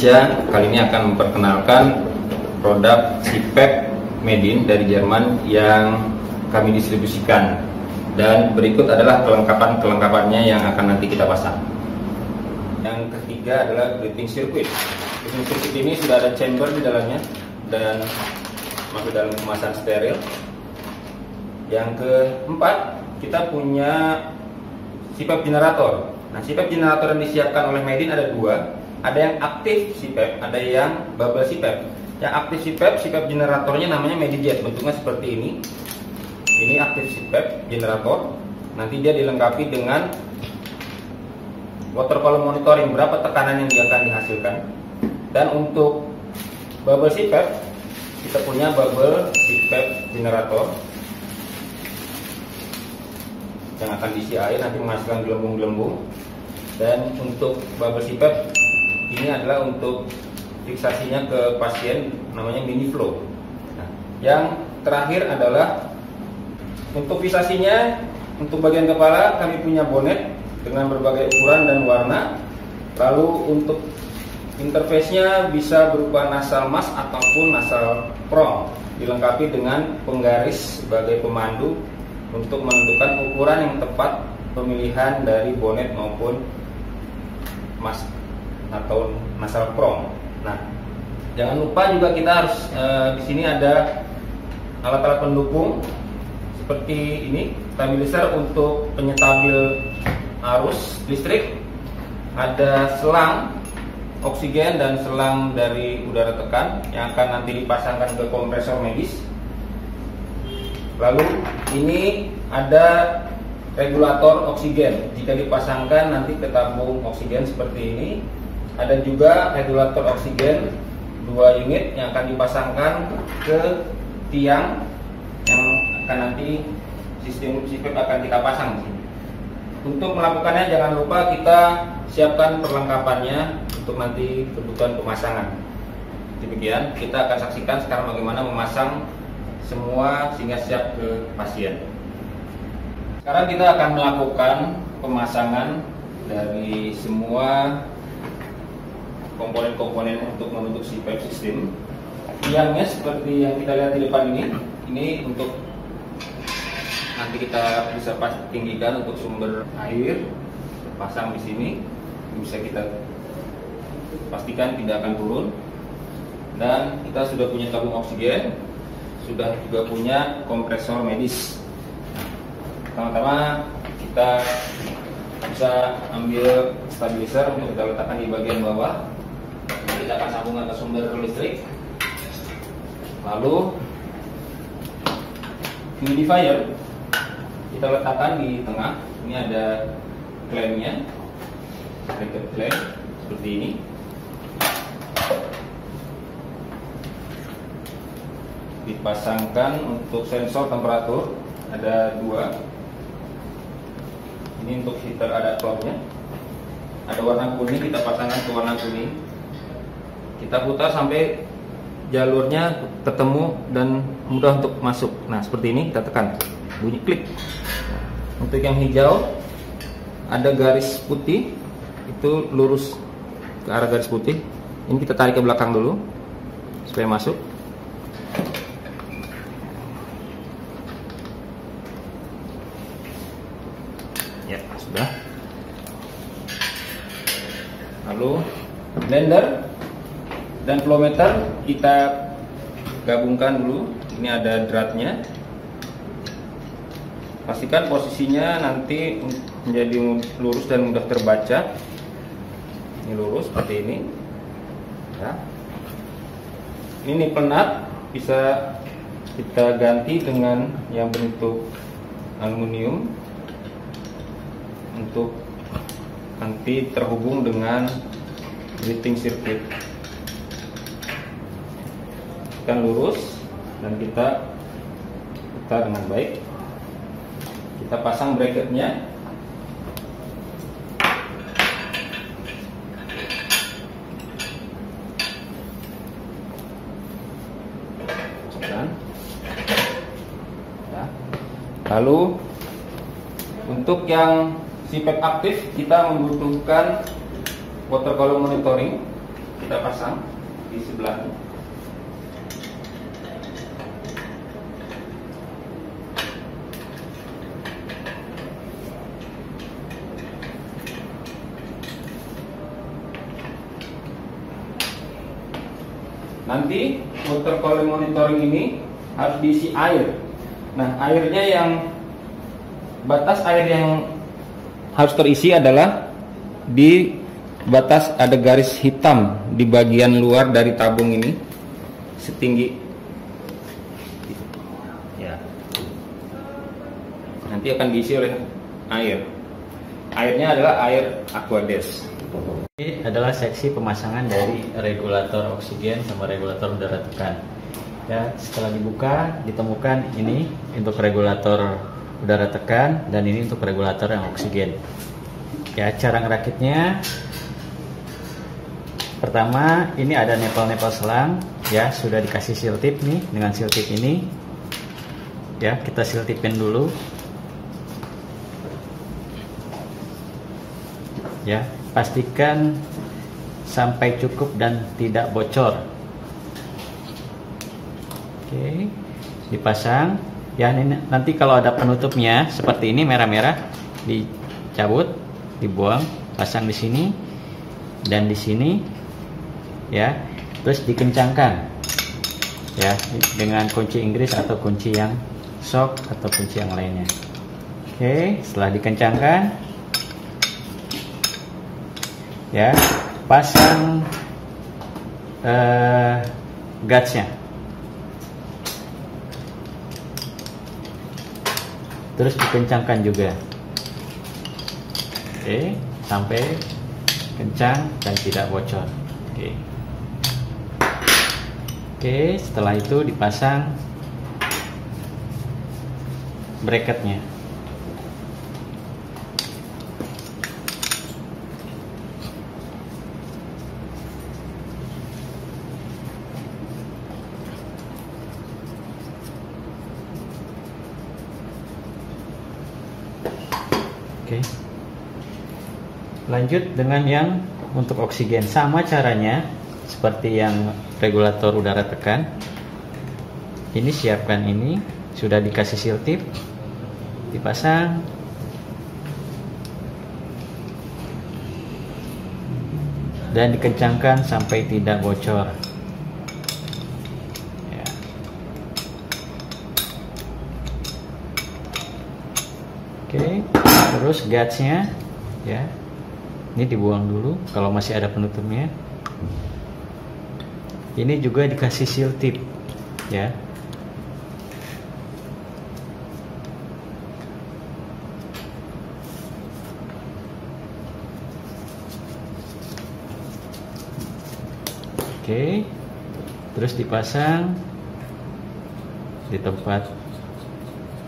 Indonesia kali ini akan memperkenalkan produk CPAP Medin dari Jerman yang kami distribusikan, dan berikut adalah kelengkapannya yang akan nanti kita pasang. Yang ketiga adalah breathing circuit. Breathing circuit ini sudah ada chamber di dalamnya dan masuk dalam kemasan steril. Yang keempat, kita punya CPAP generator. Nah, CPAP generator yang disiapkan oleh Medin ada dua. Ada yang aktif CPAP, ada yang bubble CPAP. Yang aktif CPAP generatornya namanya Medijet, bentuknya seperti ini. Ini aktif CPAP generator. Nanti dia dilengkapi dengan water column monitoring, berapa tekanan yang dia akan dihasilkan. Dan untuk bubble CPAP, kita punya bubble CPAP generator yang akan diisi air, nanti menghasilkan gelembung-gelembung. Dan untuk bubble CPAP ini adalah untuk fiksasinya ke pasien, namanya mini flow. Nah, yang terakhir adalah untuk fiksasinya. Untuk bagian kepala kami punya bonet dengan berbagai ukuran dan warna. Lalu untuk interface-nya bisa berupa nasal mask ataupun nasal prong, dilengkapi dengan penggaris sebagai pemandu untuk menentukan ukuran yang tepat pemilihan dari bonet maupun mask atau nasal prong. Nah, jangan lupa juga kita harus di sini ada alat-alat pendukung seperti ini, stabilizer untuk penyetabil arus listrik, ada selang oksigen dan selang dari udara tekan yang akan nanti dipasangkan ke kompresor medis. Lalu ini ada regulator oksigen, jika dipasangkan nanti ke tabung oksigen seperti ini. Ada juga regulator oksigen 2 unit yang akan dipasangkan ke tiang yang akan nanti sistem CPAP akan kita pasang di sini. Untuk melakukannya jangan lupa kita siapkan perlengkapannya untuk nanti kebutuhan pemasangan. Demikian, kita akan saksikan sekarang bagaimana memasang semua sehingga siap ke pasien. Sekarang kita akan melakukan pemasangan dari semua komponen-komponen untuk membentuk CPAP system. Tiangnya seperti yang kita lihat di depan ini. Ini untuk nanti kita bisa tinggikan untuk sumber air, pasang di sini. Bisa kita pastikan tidak akan turun. Dan kita sudah punya tabung oksigen, sudah juga punya kompresor medis. Pertama-tama kita bisa ambil stabilizer untuk kita letakkan di bagian bawah. Kita akan sambungkan ke sumber listrik. Lalu humidifier kita letakkan di tengah. Ini ada klampnya, bracket clamp seperti ini. Dipasangkan untuk sensor temperatur, ada 2. Ini untuk heater adaptornya. Ada warna kuning, kita pasangkan ke warna kuning. Kita putar sampai jalurnya ketemu dan mudah untuk masuk. Nah, seperti ini, kita tekan, bunyi klik. Untuk yang hijau ada garis putih, itu lurus ke arah garis putih. Ini kita tarik ke belakang dulu supaya masuk. Ya, sudah. Lalu blender dan flow meter kita gabungkan dulu. Ini ada dratnya. Pastikan posisinya nanti menjadi lurus dan mudah terbaca. Ini lurus seperti ini. Ya. Ini penat bisa kita ganti dengan yang bentuk aluminium untuk nanti terhubung dengan breathing circuit. Kan lurus dan kita putar dengan baik. Kita pasang bracketnya. Ya. Lalu untuk yang CPAP aktif kita membutuhkan water column monitoring. kita pasang di sebelah. Nanti water quality monitoring ini harus diisi air. Nah, airnya yang batas air yang harus terisi adalah di batas ada garis hitam di bagian luar dari tabung ini setinggi ya. Nanti akan diisi oleh air. Airnya adalah air Aquades. Ini adalah seksi pemasangan dari regulator oksigen sama regulator udara tekan. Ya, setelah dibuka ditemukan ini untuk regulator udara tekan dan ini untuk regulator yang oksigen. Ya, cara ngerakitnya pertama ini ada nepal-nepal selang ya, sudah dikasih seal tip nih. Dengan seal tip ini ya kita seal tipin dulu ya, pastikan sampai cukup dan tidak bocor. Oke, dipasang ya. Ini nanti kalau ada penutupnya seperti ini merah-merah dicabut, dibuang, pasang di sini dan di sini ya, terus dikencangkan ya dengan kunci Inggris atau kunci yang shock atau kunci yang lainnya. Oke, setelah dikencangkan ya, pasang gutsnya, terus dikencangkan juga. Oke, sampai kencang dan tidak bocor. Oke, setelah itu dipasang bracketnya. Oke. Lanjut dengan yang untuk oksigen, sama caranya seperti yang regulator udara tekan. Ini siapkan, ini sudah dikasih seal tip, dipasang. Dan dikencangkan sampai tidak bocor. Ya. Oke, terus gutsnya ya. Ini dibuang dulu kalau masih ada penutupnya. Ini juga dikasih seal tip ya. Oke, terus dipasang di tempat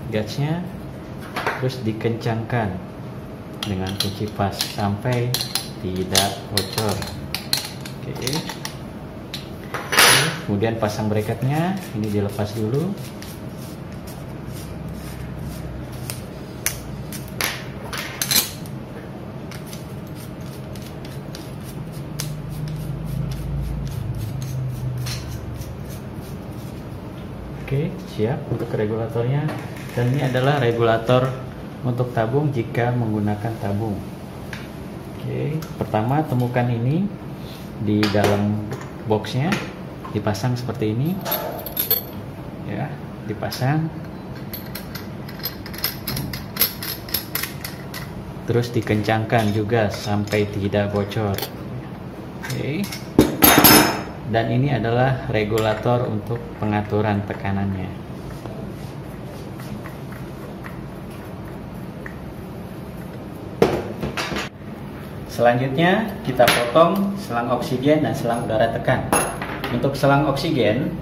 gutsnya, terus dikencangkan dengan kunci pas sampai tidak bocor. Oke. Kemudian pasang bracketnya, ini dilepas dulu. Oke, siap untuk regulatornya. Dan ini adalah regulator untuk tabung jika menggunakan tabung. Oke, pertama temukan ini di dalam boxnya, dipasang seperti ini ya, dipasang terus dikencangkan juga sampai tidak bocor. Oke. Dan ini adalah regulator untuk pengaturan tekanannya. Selanjutnya kita potong selang oksigen dan selang udara tekan. Untuk selang oksigen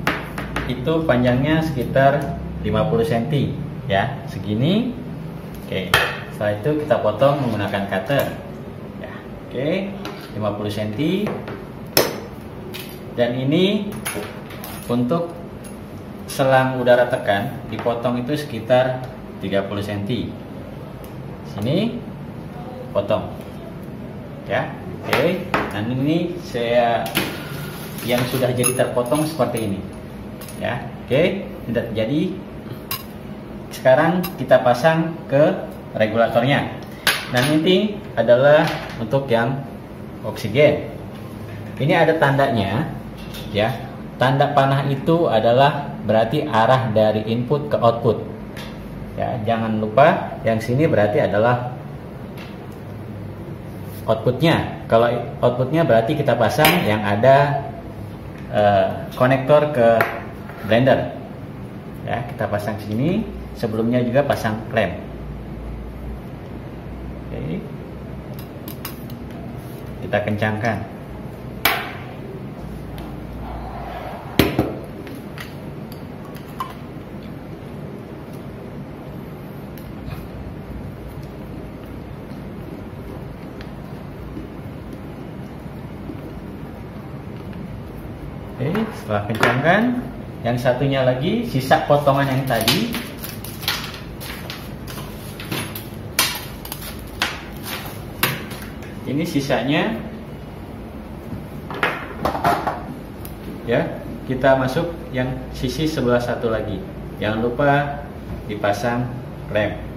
itu panjangnya sekitar 50 cm ya, segini. Oke, setelah itu kita potong menggunakan cutter ya. Oke, 50 cm. Dan ini untuk selang udara tekan dipotong itu sekitar 30 cm. Sini potong ya. Oke, dan ini saya yang sudah jadi terpotong seperti ini. Ya, oke, tidak jadi. Sekarang kita pasang ke regulatornya. Nah, ini adalah untuk yang oksigen. Ini ada tandanya, ya. Tanda panah itu adalah berarti arah dari input ke output. Ya, jangan lupa yang sini berarti adalah outputnya. Kalau outputnya berarti kita pasang yang ada konektor ke blender. Ya, kita pasang sini. Sebelumnya juga pasang klem. Oke. Kita kencangkan. Oke, setelah kencangkan, yang satunya lagi sisa potongan yang tadi. Ini sisanya, ya, kita masuk yang sisi sebelah satu lagi. Jangan lupa dipasang klem.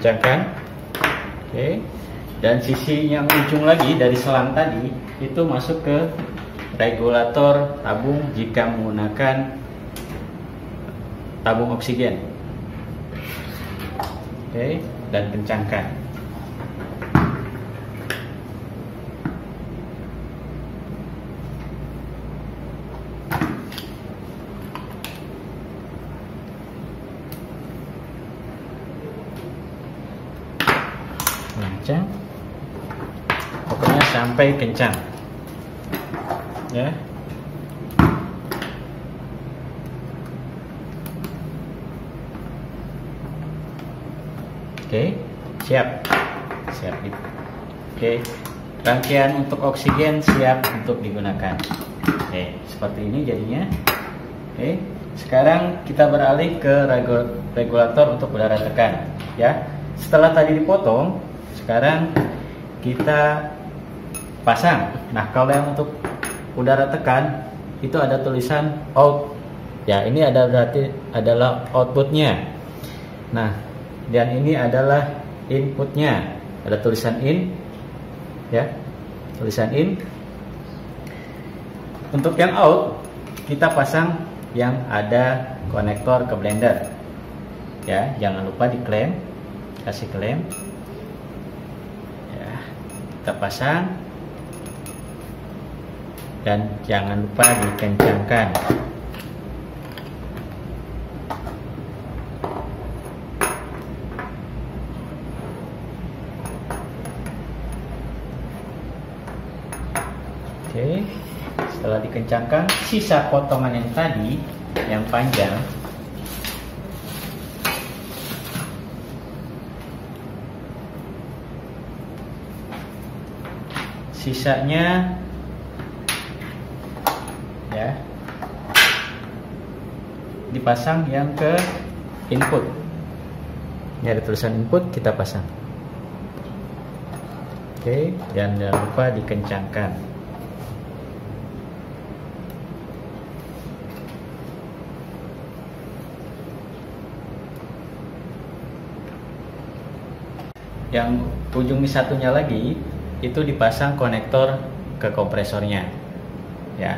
Kencangkan. Oke. Dan sisi yang ujung lagi dari selang tadi itu masuk ke regulator tabung jika menggunakan tabung oksigen. Oke, dan kencangkan. Kencang, pokoknya sampai kencang, ya. Oke, siap. Oke, rangkaian untuk oksigen siap untuk digunakan. Oke, seperti ini jadinya. Oke, sekarang kita beralih ke regulator untuk udara tekan, ya. Setelah tadi dipotong, sekarang kita pasang. Nah, kalau yang untuk udara tekan itu ada tulisan out. Ya, ini ada berarti adalah outputnya. Nah, dan ini adalah inputnya. Ada tulisan in, ya, tulisan in. Untuk yang out, kita pasang yang ada konektor ke blender. Ya, jangan lupa diklem, kasih klem. Kita pasang dan jangan lupa dikencangkan. Oke, setelah dikencangkan, sisa potongan yang tadi yang panjang sisanya, ya, dipasang yang ke input. Ini ada tulisan input, kita pasang. Oke, dan jangan lupa dikencangkan. Yang ujung satunya lagi itu dipasang konektor ke kompresornya, ya,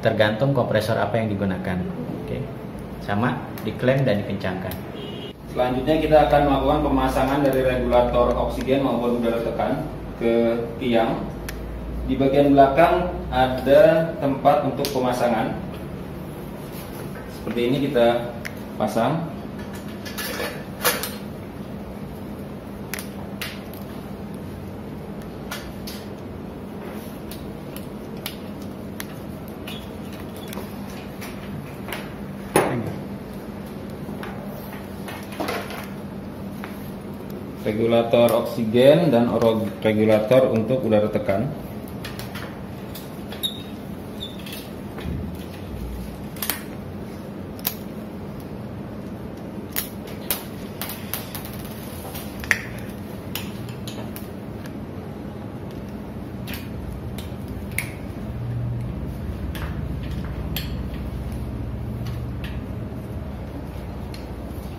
tergantung kompresor apa yang digunakan. Oke, sama diklem dan dikencangkan. Selanjutnya kita akan melakukan pemasangan dari regulator oksigen maupun udara tekan ke tiang. Di bagian belakang ada tempat untuk pemasangan. Seperti ini kita pasang. regulator oksigen dan regulator untuk udara tekan.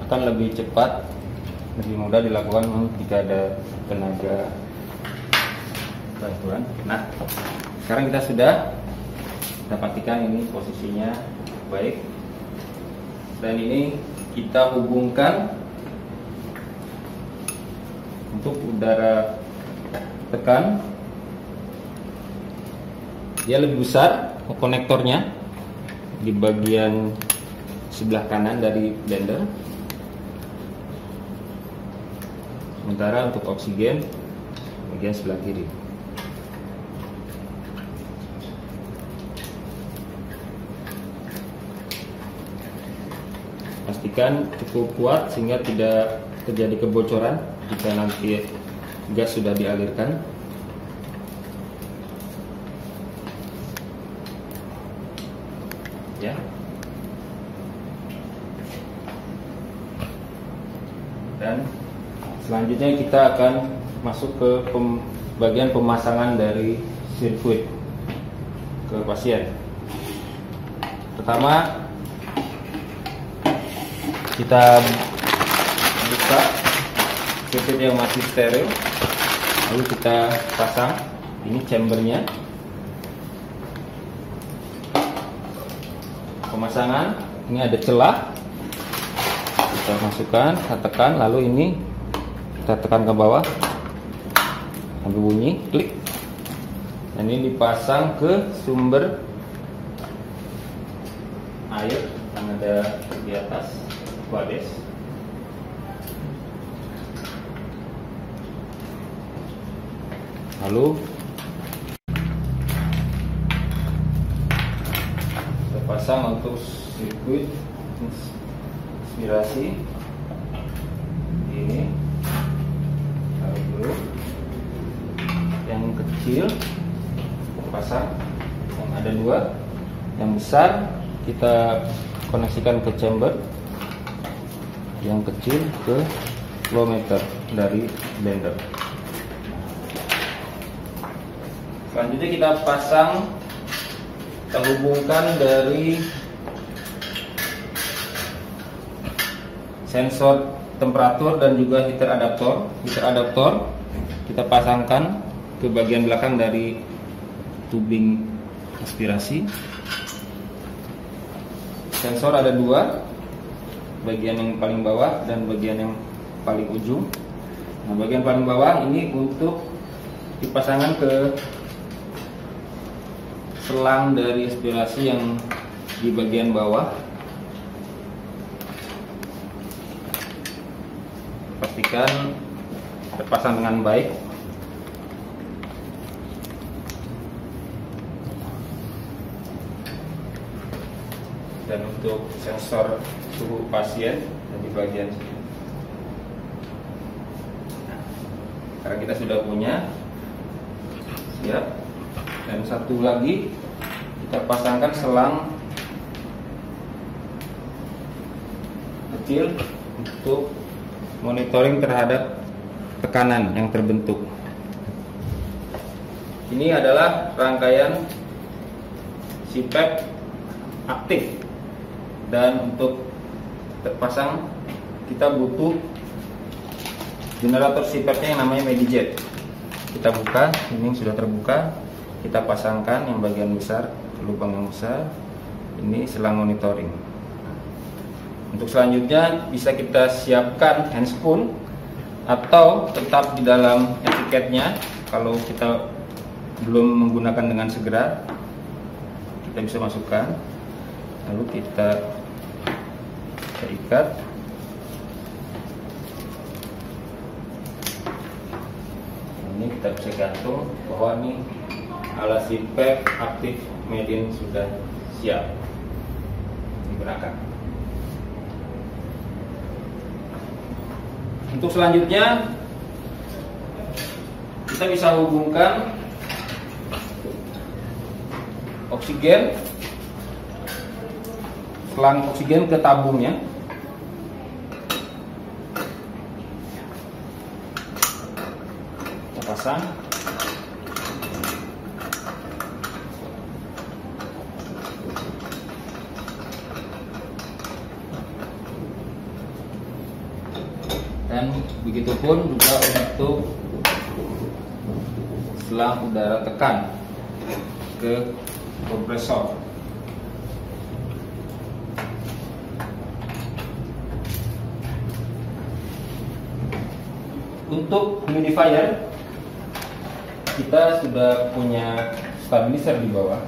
Akan lebih cepat, lebih mudah dilakukan jika ada tenaga bantuan. Nah, sekarang kita sudah dapatkan ini posisinya baik, dan ini kita hubungkan untuk udara tekan. Dia lebih besar konektornya di bagian sebelah kanan dari blender. Sementara untuk oksigen bagian sebelah kiri. Pastikan cukup kuat sehingga tidak terjadi kebocoran jika nanti gas sudah dialirkan. Ya. Dan selanjutnya kita akan masuk ke bagian pemasangan dari sirkuit ke pasien. Pertama, kita buka sirkuit yang masih steril, lalu kita pasang. Ini chambernya. Pemasangan, ini ada celah, kita masukkan, kita tekan, lalu ini kita tekan ke bawah sampai bunyi klik, dan ini dipasang ke sumber air yang ada di atas bades. Lalu kita pasang untuk sirkuit inspirasi ini. Yang kecil pasang, yang ada dua, yang besar kita koneksikan ke chamber, yang kecil ke flow meter dari blender. Selanjutnya kita pasang, kita hubungkan dari sensor temperatur dan juga heater adaptor. Heater adaptor kita pasangkan ke bagian belakang dari tubing aspirasi. Sensor ada dua, bagian yang paling bawah dan bagian yang paling ujung. Nah, bagian paling bawah ini untuk dipasangkan ke selang dari aspirasi yang di bagian bawah. Pastikan terpasang dengan baik. Dan untuk sensor suhu pasien di bagian sini. Karena kita sudah punya, siap. Dan satu lagi kita pasangkan selang kecil untuk monitoring terhadap tekanan yang terbentuk. Ini adalah rangkaian CPAP aktif, dan untuk terpasang kita butuh generator CPAP-nya yang namanya Medijet. Kita buka, ini sudah terbuka, kita pasangkan yang bagian besar, lubang yang besar, ini selang monitoring. Untuk selanjutnya bisa kita siapkan handspoon atau tetap di dalam etiketnya. Kalau kita belum menggunakan dengan segera, kita bisa masukkan, lalu kita ikat. Ini kita bisa gantung bahwa ini alat CPAP aktif Medin sudah siap digunakan. Untuk selanjutnya kita bisa hubungkan oksigen, selang oksigen ke tabungnya. Kita pasang. Dan begitupun juga untuk selang udara tekan ke kompresor. Untuk humidifier kita sudah punya stabilizer di bawah.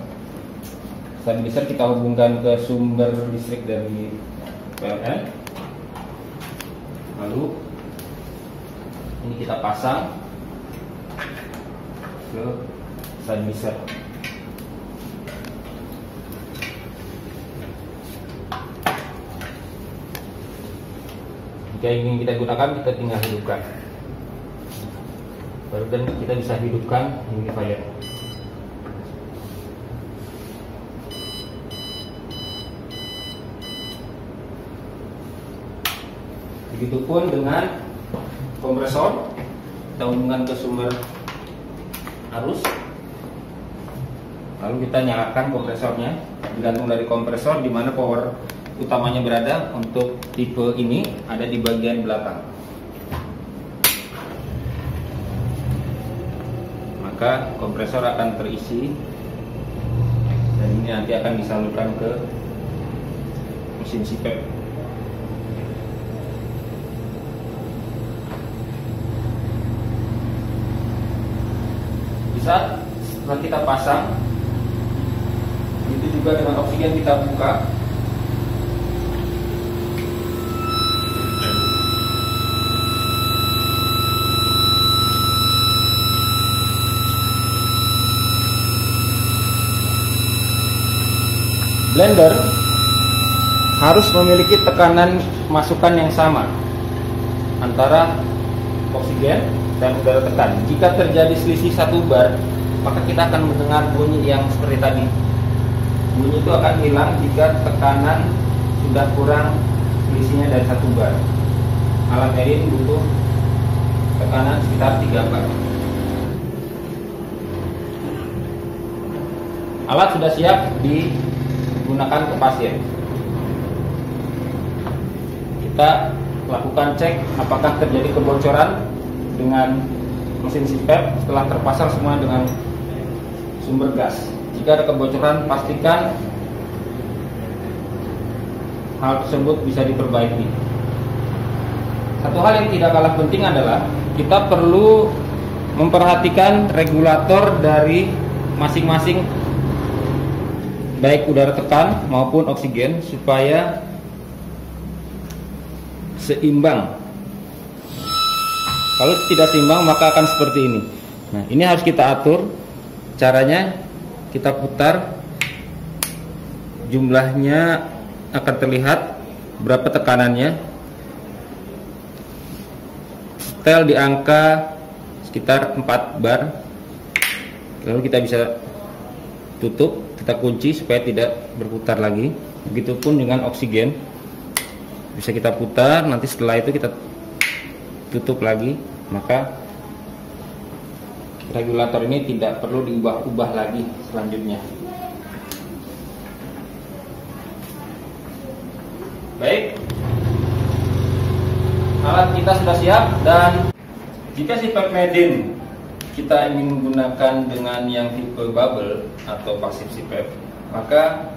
Stabilizer kita hubungkan ke sumber listrik dari PLN. Lalu ini kita pasang ke stabilizer. Jika ingin kita gunakan, kita tinggal hidupkan. Baru dan kita bisa hidupkan humidifier. Begitupun dengan kompresor, kita hubungkan ke sumber arus. Lalu kita nyalakan kompresornya, tergantung dari kompresor di mana power utamanya berada. Untuk tipe ini ada di bagian belakang. Maka kompresor akan terisi dan ini nanti akan disalurkan ke mesin CPAP. Bisa setelah kita pasang, itu juga dengan oksigen kita buka. Blender harus memiliki tekanan masukan yang sama antara oksigen dan udara tekan. Jika terjadi selisih 1 bar, maka kita akan mendengar bunyi yang seperti tadi. Bunyi itu akan hilang jika tekanan sudah kurang selisihnya dari 1 bar. Alat ini butuh tekanan sekitar 3 bar. Alat sudah siap digunakan ke pasien. Kita lakukan cek apakah terjadi kebocoran dengan mesin CPAP setelah terpasang semua dengan sumber gas. Jika ada kebocoran, pastikan hal tersebut bisa diperbaiki. Satu hal yang tidak kalah penting adalah kita perlu memperhatikan regulator dari masing-masing, baik udara tekan maupun oksigen, supaya seimbang. Kalau tidak seimbang maka akan seperti ini. Nah, ini harus kita atur. Caranya kita putar, jumlahnya akan terlihat berapa tekanannya. Setel di angka sekitar 4 bar. Lalu kita bisa tutup, kita kunci supaya tidak berputar lagi. Begitupun dengan oksigen, bisa kita putar, nanti setelah itu kita tutup lagi, maka regulator ini tidak perlu diubah-ubah lagi selanjutnya. Baik, alat kita sudah siap, dan jika CPAP Medin kita ingin menggunakan dengan yang tipe bubble atau pasif CPAP, maka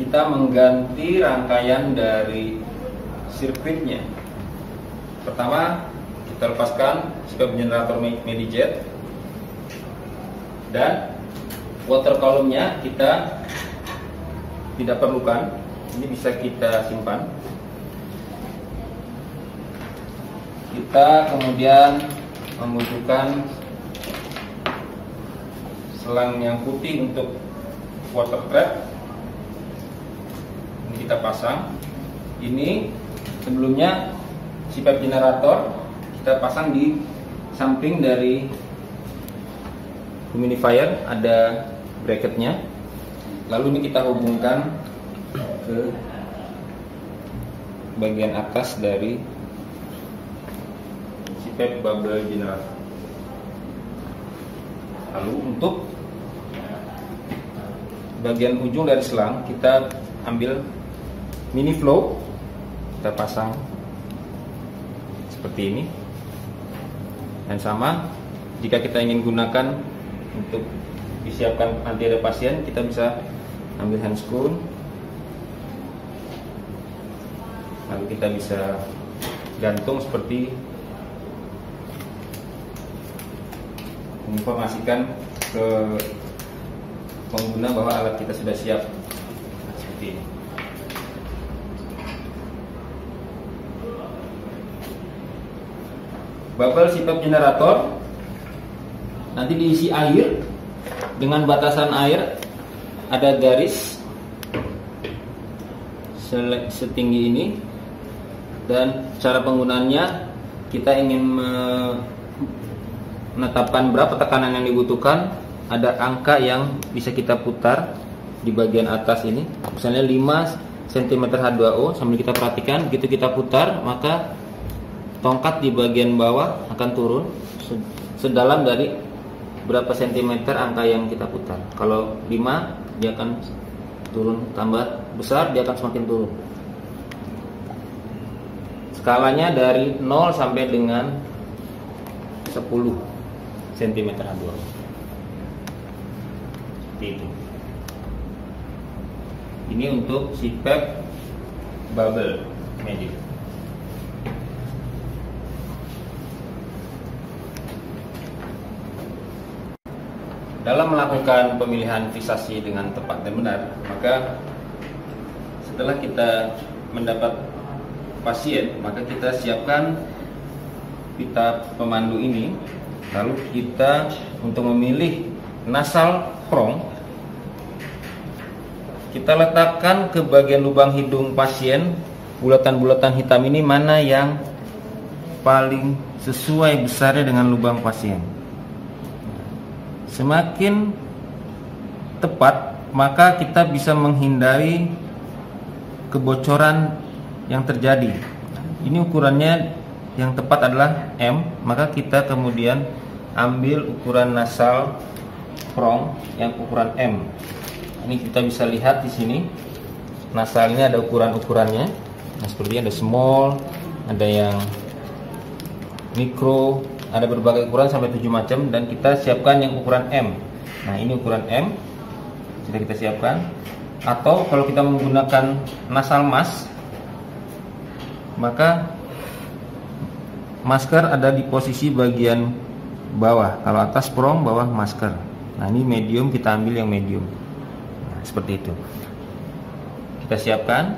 kita mengganti rangkaian dari sirkuitnya. Pertama, kita lepaskan CPAP generator MediJet, dan water column-nya kita tidak perlukan. Ini bisa kita simpan. Kita kemudian membutuhkan selang yang putih untuk water trap. Ini kita pasang. Ini sebelumnya CPAP generator kita pasang di samping dari humidifier, ada bracketnya. Lalu ini kita hubungkan ke bagian atas dari CPAP bubble generator. Lalu untuk bagian ujung dari selang kita ambil mini flow, kita pasang seperti ini. Dan sama, jika kita ingin gunakan untuk disiapkan nanti ada pasien, kita bisa ambil handscrew, lalu kita bisa gantung seperti menginformasikan ke pengguna bahwa alat kita sudah siap. Seperti ini. Bubble CPAP generator nanti diisi air dengan batasan air ada garis setinggi ini, dan cara penggunaannya kita ingin menetapkan berapa tekanan yang dibutuhkan. Ada angka yang bisa kita putar di bagian atas ini, misalnya 5 cm H2O. Sambil kita perhatikan, begitu kita putar maka tongkat di bagian bawah akan turun sedalam dari berapa sentimeter angka yang kita putar. Kalau 5, dia akan turun, tambah besar dia akan semakin turun. Skalanya dari 0 sampai dengan 10 cm H2O. Seperti itu. Ini untuk CPAP bubble medium. Dalam melakukan pemilihan fiksasi dengan tepat dan benar, maka setelah kita mendapat pasien, maka kita siapkan pita pemandu ini. Lalu kita untuk memilih nasal prong, kita letakkan ke bagian lubang hidung pasien. Bulatan-bulatan hitam ini mana yang paling sesuai besarnya dengan lubang pasien. Semakin tepat, maka kita bisa menghindari kebocoran yang terjadi. Ini ukurannya yang tepat adalah M, maka kita kemudian ambil ukuran nasal prong yang ukuran M. Ini kita bisa lihat di sini. Nasalnya ada ukuran-ukurannya. Nah, seperti ada small, ada yang mikro, ada berbagai ukuran sampai 7 macam, dan kita siapkan yang ukuran M. Nah, ini ukuran M sudah kita siapkan. Atau kalau kita menggunakan nasal mask, maka masker ada di posisi bagian bawah. Kalau atas prong, bawah masker. Nah, ini medium, kita ambil yang medium. Nah, seperti itu. Kita siapkan.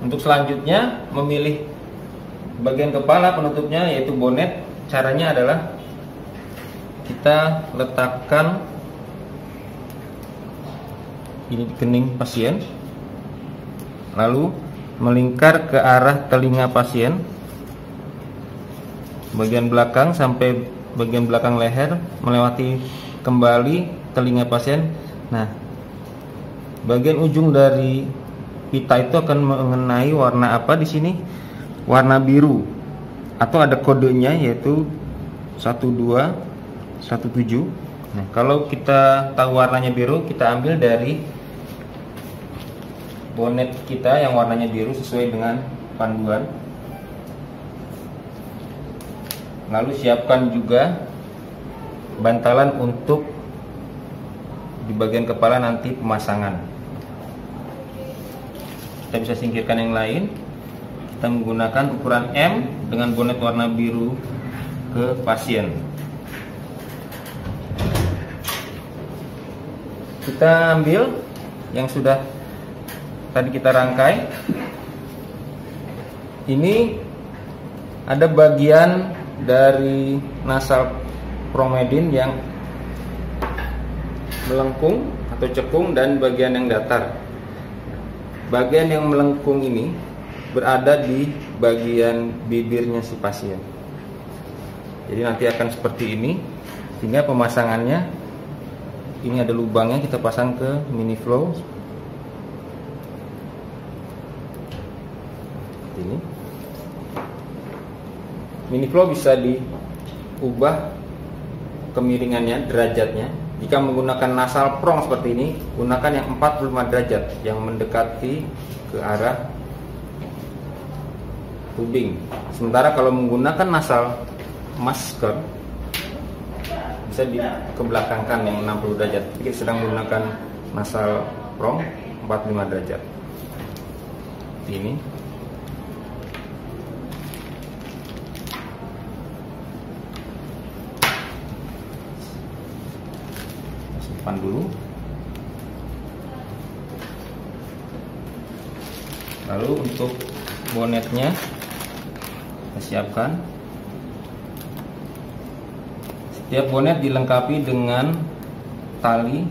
Untuk selanjutnya memilih bagian kepala penutupnya, yaitu bonet. Caranya adalah kita letakkan ini di kening pasien, lalu melingkar ke arah telinga pasien, bagian belakang sampai bagian belakang leher, melewati kembali telinga pasien. Nah, bagian ujung dari pita itu akan mengenai warna apa di sini? Warna biru. Atau ada kodenya, yaitu 1217. Nah, kalau kita tahu warnanya biru, kita ambil dari bonet kita yang warnanya biru sesuai dengan panduan. Lalu siapkan juga bantalan untuk di bagian kepala nanti pemasangan. Kita bisa singkirkan yang lain. Kita menggunakan ukuran M dengan bonet warna biru ke pasien. Kita ambil yang sudah tadi kita rangkai. Ini ada bagian dari nasal promedin yang melengkung atau cekung dan bagian yang datar. Bagian yang melengkung ini berada di bagian bibirnya si pasien. Jadi nanti akan seperti ini, sehingga pemasangannya ini ada lubangnya, kita pasang ke mini flow ini. Mini flow bisa diubah kemiringannya, derajatnya. Jika menggunakan nasal prong seperti ini, gunakan yang 45 derajat yang mendekati ke arah tubing. Sementara kalau menggunakan nasal masker bisa dikebelakangkan yang 60 derajat. Kita sedang menggunakan nasal prong 45 derajat. Ini simpan dulu. Lalu untuk bonetnya kita siapkan. Setiap bonet dilengkapi dengan tali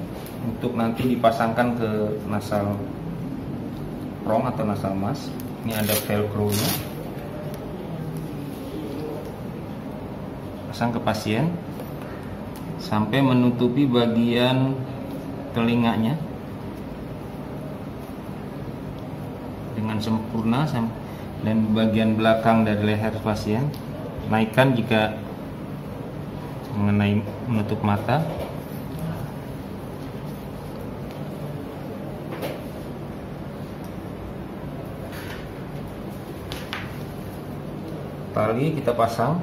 untuk nanti dipasangkan ke nasal prong atau nasal mas. Ini ada velcro-nya. Pasang ke pasien sampai menutupi bagian telinganya dengan sempurna, dan bagian belakang dari leher pasien naikkan jika mengenai menutup mata. Tali kita pasang.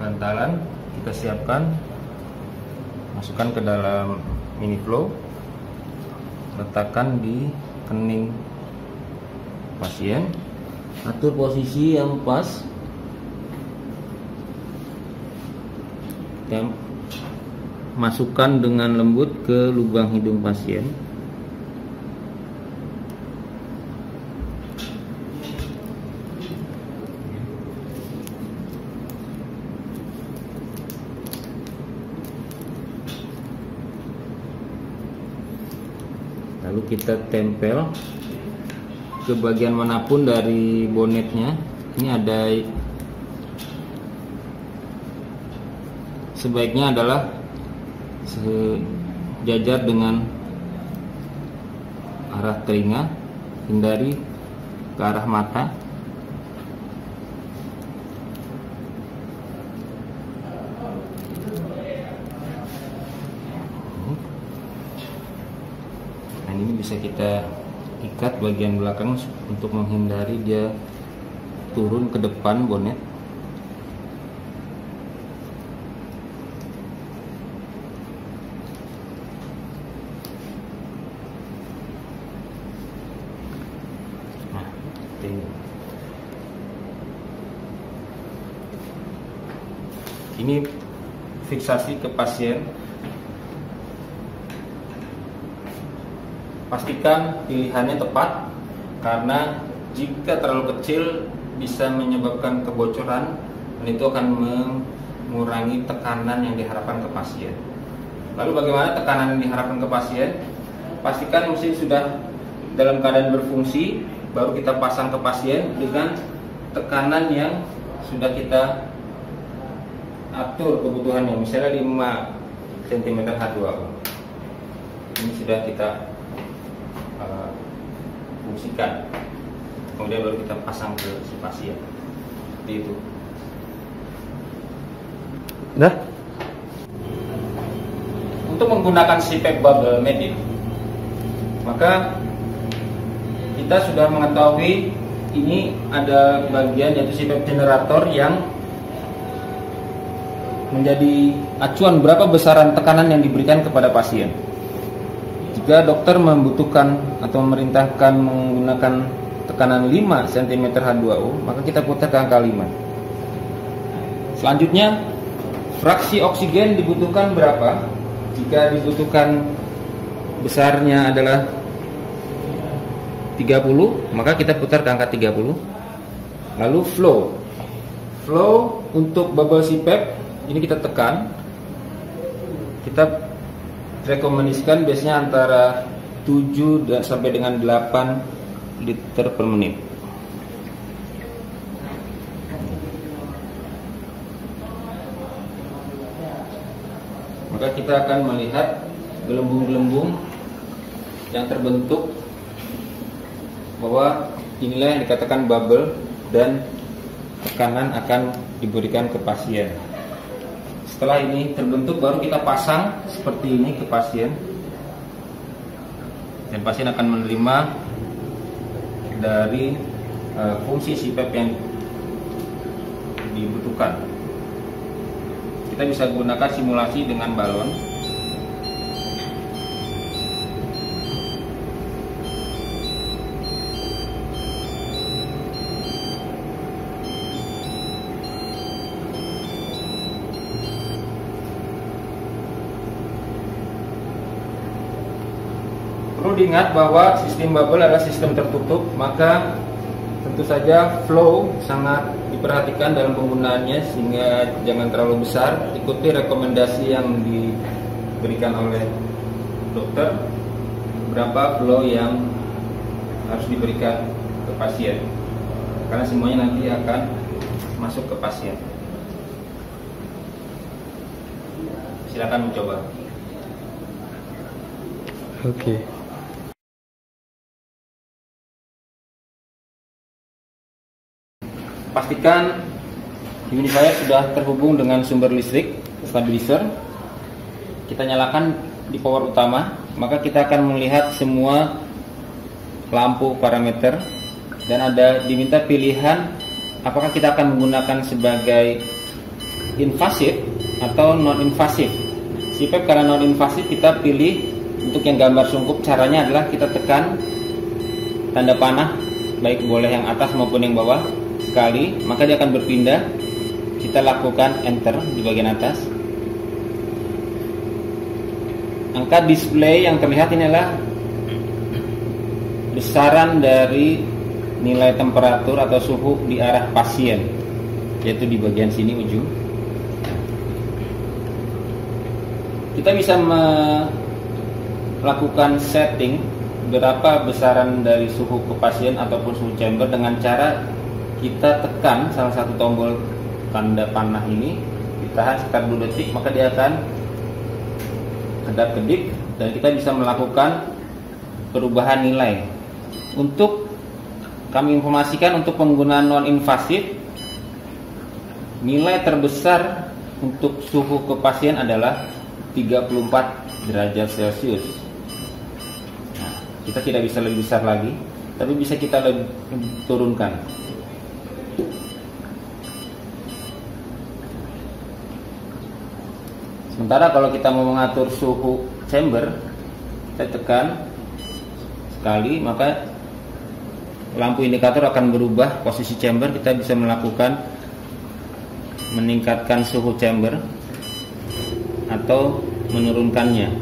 Bantalan kita siapkan, masukkan ke dalam mini flow, letakkan di kening pasien, atur posisi yang pas, dan masukkan dengan lembut ke lubang hidung pasien. Lalu kita tempel ke bagian manapun dari bonetnya. Ini ada, sebaiknya adalah sejajar dengan arah telinga, hindari ke arah mata. Nah, ini bisa kita ikat bagian belakang untuk menghindari dia turun ke depan bonet. Nah, ini fiksasi ke pasien. Pastikan pilihannya tepat, karena jika terlalu kecil bisa menyebabkan kebocoran dan itu akan mengurangi tekanan yang diharapkan ke pasien. Lalu bagaimana tekanan yang diharapkan ke pasien? Pastikan mesin sudah dalam keadaan berfungsi, baru kita pasang ke pasien dengan tekanan yang sudah kita atur kebutuhannya, misalnya 5 cm H2O. Ini sudah kita fungsikan, kemudian baru kita pasang ke si pasien. Seperti itu. Udah? Untuk menggunakan CPAP bubble medit, maka kita sudah mengetahui ini ada bagian yaitu CPAP generator yang menjadi acuan berapa besaran tekanan yang diberikan kepada pasien. Jika dokter membutuhkan atau memerintahkan menggunakan tekanan 5 cm H2O, maka kita putar ke angka 5. Selanjutnya, fraksi oksigen dibutuhkan berapa? Jika dibutuhkan besarnya adalah 30, maka kita putar ke angka 30. Lalu flow untuk bubble CPAP ini kita tekan, kita rekomendasikan biasanya antara 7 sampai dengan 8 liter per menit. Maka kita akan melihat gelembung-gelembung yang terbentuk, bahwa inilah yang dikatakan bubble, dan tekanan akan diberikan ke pasien. Setelah ini terbentuk, baru kita pasang seperti ini ke pasien, dan pasien akan menerima dari fungsi CPAP yang dibutuhkan. Kita bisa gunakan simulasi dengan balon. Perlu diingat bahwa sistem bubble adalah sistem tertutup, maka tentu saja flow sangat diperhatikan dalam penggunaannya, sehingga jangan terlalu besar. Ikuti rekomendasi yang diberikan oleh dokter, berapa flow yang harus diberikan ke pasien, karena semuanya nanti akan masuk ke pasien. Silakan mencoba. Oke. Pastikan humidifier sudah terhubung dengan sumber listrik, stabilizer. Kita nyalakan di power utama, maka kita akan melihat semua lampu parameter, dan ada diminta pilihan apakah kita akan menggunakan sebagai invasif atau non-invasif. CPAP karena non-invasif kita pilih untuk yang gambar sungkup. Caranya adalah kita tekan tanda panah, baik boleh yang atas maupun yang bawah sekali, maka dia akan berpindah. Kita lakukan enter di bagian atas. Angka display yang terlihat ini adalah besaran dari nilai temperatur atau suhu di arah pasien, yaitu di bagian sini ujung. Kita bisa melakukan setting berapa besaran dari suhu ke pasien ataupun suhu chamber dengan cara kita tekan salah satu tombol tanda panah ini, ditahan sekitar 2 detik, maka dia akan kedap-kedip, dan kita bisa melakukan perubahan nilai. Untuk kami informasikan, untuk penggunaan non-invasif, nilai terbesar untuk suhu ke pasien adalah 34 derajat Celcius. Nah, kita tidak bisa lebih besar lagi, tapi bisa kita lebih turunkan. Sementara kalau kita mau mengatur suhu chamber, kita tekan sekali, maka lampu indikator akan berubah posisi chamber. Kita bisa melakukan meningkatkan suhu chamber atau menurunkannya.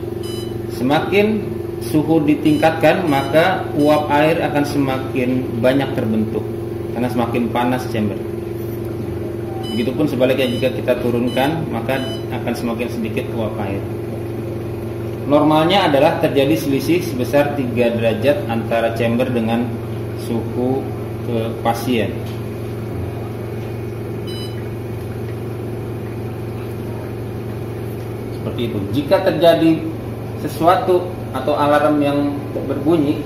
Semakin suhu ditingkatkan, maka uap air akan semakin banyak terbentuk karena semakin panas chamber. Begitupun sebaliknya, jika kita turunkan, maka akan semakin sedikit uap air. Normalnya adalah terjadi selisih sebesar 3 derajat antara chamber dengan suhu ke pasien. Seperti itu. Jika terjadi sesuatu atau alarm yang berbunyi,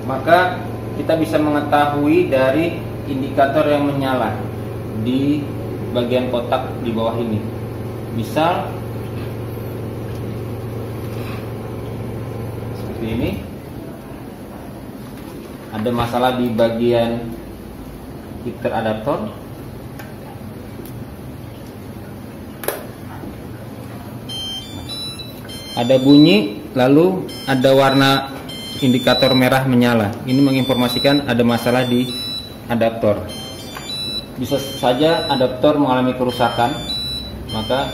maka kita bisa mengetahui dari indikator yang menyala di bagian kotak di bawah ini. Misal seperti ini, ada masalah di bagian heater adaptor. Ada bunyi, lalu ada warna indikator merah menyala. Ini menginformasikan ada masalah di adaptor. Bisa saja adaptor mengalami kerusakan, maka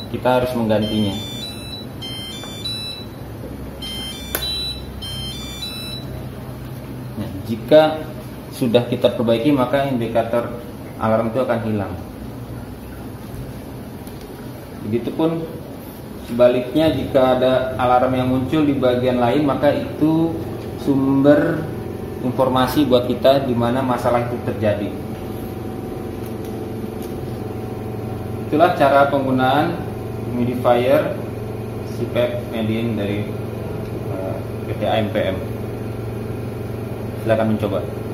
kita harus menggantinya. Nah, jika sudah kita perbaiki, maka indikator alarm itu akan hilang. Begitupun sebaliknya, jika ada alarm yang muncul di bagian lain, maka itu sumber informasi buat kita di mana masalah itu terjadi. Itulah cara penggunaan humidifier CPAP Medin dari PT AMPM. Silakan mencoba.